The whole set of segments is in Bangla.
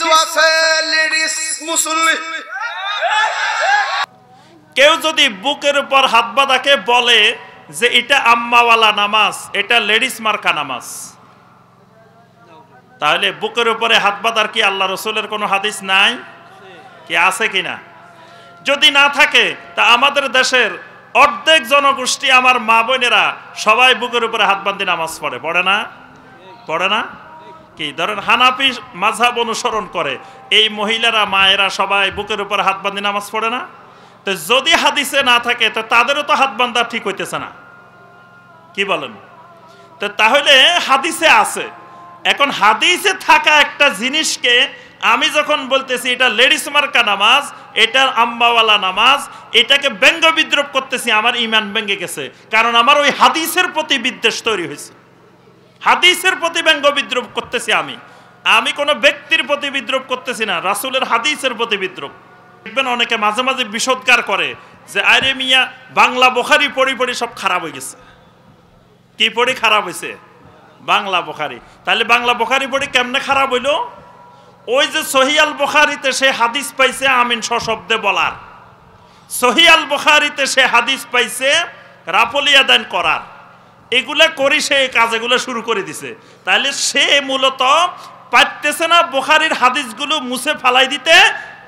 হাদিসও আছে লেডিস মুসল্লি। কেউ যদি বুকের উপর হাত বাঁধাকে বলে যে এটা আম্মাওয়ালা নামাজ, এটা লেডিস মার্কা নামাজ, তাহলে বুকের উপরে হাত বাঁধার কি আল্লাহ রসুলের কোনো হাদিস নাই? কি আছে কিনা? যদি না থাকে তা আমাদের দেশের অর্ধেক জনগোষ্ঠী, আমার মা বোনেরা সবাই বুকের উপরে হাত বাঁধে নামাজ পড়ে, পড়ে না? পড়ে না? কি ধরেন হানাফি মাযহাব অনুসরণ করে এই মহিলারা, মায়েরা সবাই বুকের উপরে হাত বাঁধে নামাজ পড়ে না? তো যদি হাদিসে না থাকে তো তাদেরও তো হাত বাঁধা ঠিক হইতেছে না, কি বলেন? তো তাহলে হাদিসে আছে। এখন হাদিসে থাকা একটা জিনিসকে আমি যখন বলতেছি এটা লেডিস মার্কা নামাজ, এটা আম্মাওয়ালা নামাজ, এটাকে ব্যঙ্গ বিদ্রুপ করতেছি, আমার ঈমান ভেঙে গেছে। কারণ আমার ওই হাদিসের প্রতি বিদ্বেষ তৈরি হয়েছে। হাদিসের প্রতি ব্যঙ্গ বিদ্রুপ করতেছি আমি কোনো ব্যক্তির প্রতি বিদ্রুপ করতেছি না, রাসূলের হাদিসের প্রতি বিদ্রুপ। দেখবেন অনেকে মাঝে মাঝে বিষোদ্গার করে যে আরে মিয়া বাংলা বুখারী পড়ি পড়ি সব খারাপ হয়ে গেছে। কি পড়ি খারাপ হয়েছে? বাংলা বুখারী। তাহলে বাংলা বুখারী পড়ি কেমনে খারাপ হইলো? ওই যে সহিহ আল বুখারীতে সে হাদিস পাইছে আমিন সশব্দে বলার, সহিহ আল বুখারীতে সে হাদিস পাইছে রাফলিয়া দান করার, এগুলা করি সে কাজগুলো শুরু করে দিছে। তাহলে সে মূলত পারতেছে না বুখারীর হাদিসগুলো মুছে ফালাই দিতে,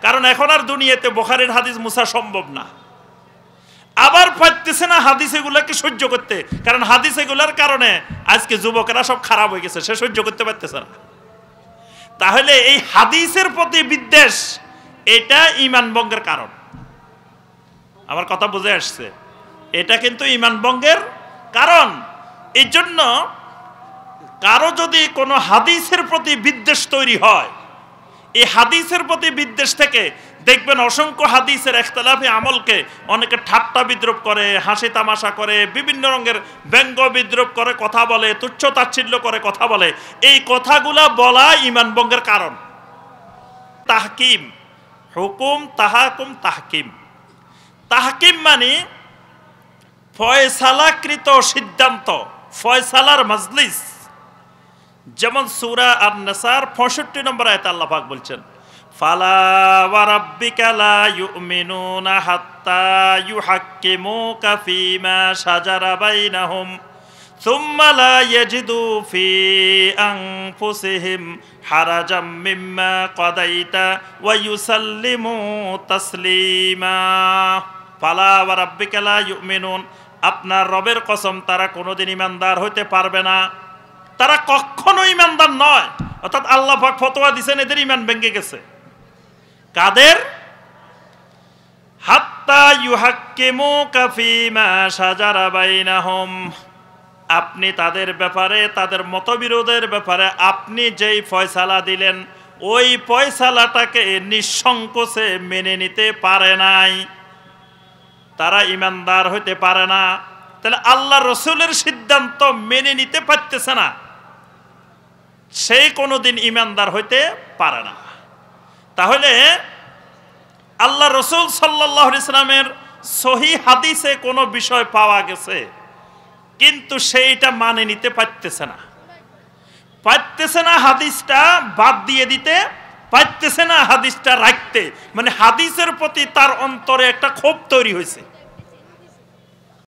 কারণ এখন আর দুনিয়াতে বুখারীর হাদিস মুছা সম্ভব না। আবার পারতেছে না হাদিস এগুলাকে সহ্য করতে, কারণ হাদিস এগুলার কারণে আজকে যুবকেরা সব খারাপ হয়ে গেছে, সে সহ্য করতে পারতেছে না। তাহলে এই হাদিসের প্রতি বিদ্বেষ, এটা ঈমান ভঙ্গের কারণ। আমার কথা বুঝে আসছে? এটা কিন্তু ঈমান ভঙ্গের কারণ। এই জন্য কারো যদি কোনো হাদিসের প্রতি বিদ্বেষ তৈরি হয়, এই হাদিসের প্রতি বিদ্বেষ থেকে দেখবেন অসংখ্য হাদিসের ইখতিলাফি আমলকে অনেকে ঠাট্টা বিদ্রুপ করে, হাসি তামাশা করে, বিভিন্ন রঙের ব্যঙ্গ বিদ্রুপ করে কথা বলে, তুচ্ছ তাচ্ছিল্য করে কথা বলে। এই কথাগুলা বলা ঈমান ভঙ্গের কারণ। তাহকিম, হুকুম, তাহাকুম, তাহকিম। তাহকিম মানে ফয়সালাকৃত সিদ্ধান্ত, ফয়সালার মজলিস। যেমন সূরা আন-নিসার 65 নম্বর আয়াতে আল্লাহ পাক বলছেন, ফালা ওয়া রাব্বিকা লা ইউমিনুনা হাত্তা ইউহাক্কিমুকা ফীমা শাজারা বাইনাহুম সুম্মা লা ইয়াজিদু ফি আনফুসিহিম হারাজাম মিম্মা কাদাইতা ওয়া ইউসাল্লিমু তাসলিমা। ফালা ওয়া রাব্বিকা লা ইউমিনুন, আপনার রবের কসম তারা কোনোদিন ঈমানদার হইতে পারবে না, তারা কখনো ঈমানদার নয়। অর্থাৎ আল্লাহ পাক ফতোয়া দিয়েছেন এদের ঈমান ভেঙে গেছে। কাদের? হাত্তা ইউহাক্কিমুকা ফীমা শাজারা বাইনাহুম, আপনি তাদের ব্যাপারে, তাদের মতবিরোধের ব্যাপারে আপনি যেই ফয়সালা দিলেন ওই ফয়সালাটাকে নিঃসংকোচে মেনে নিতে পারে নাই, তারা ঈমানদার হইতে পারে না। তাহলে আল্লাহ রসুলের সিদ্ধান্ত মেনে নিতে পারতেছে না, সেই কোনোদিন ঈমানদার হইতে পারে না। তাহলে আল্লাহ রসুল সাল্লাল্লাহু আলাইহি ওয়াসাল্লামের সহিহ হাদিসে কোনো বিষয় পাওয়া গেছে, কিন্তু সেইটা মানে নিতে পারতেছে না, হাদিসটা বাদ দিয়ে দিতে পারতেছে না, হাদিসটা রাখতে, মানে হাদিসের প্রতি তার অন্তরে একটা ক্ষোভ তৈরি হয়েছে।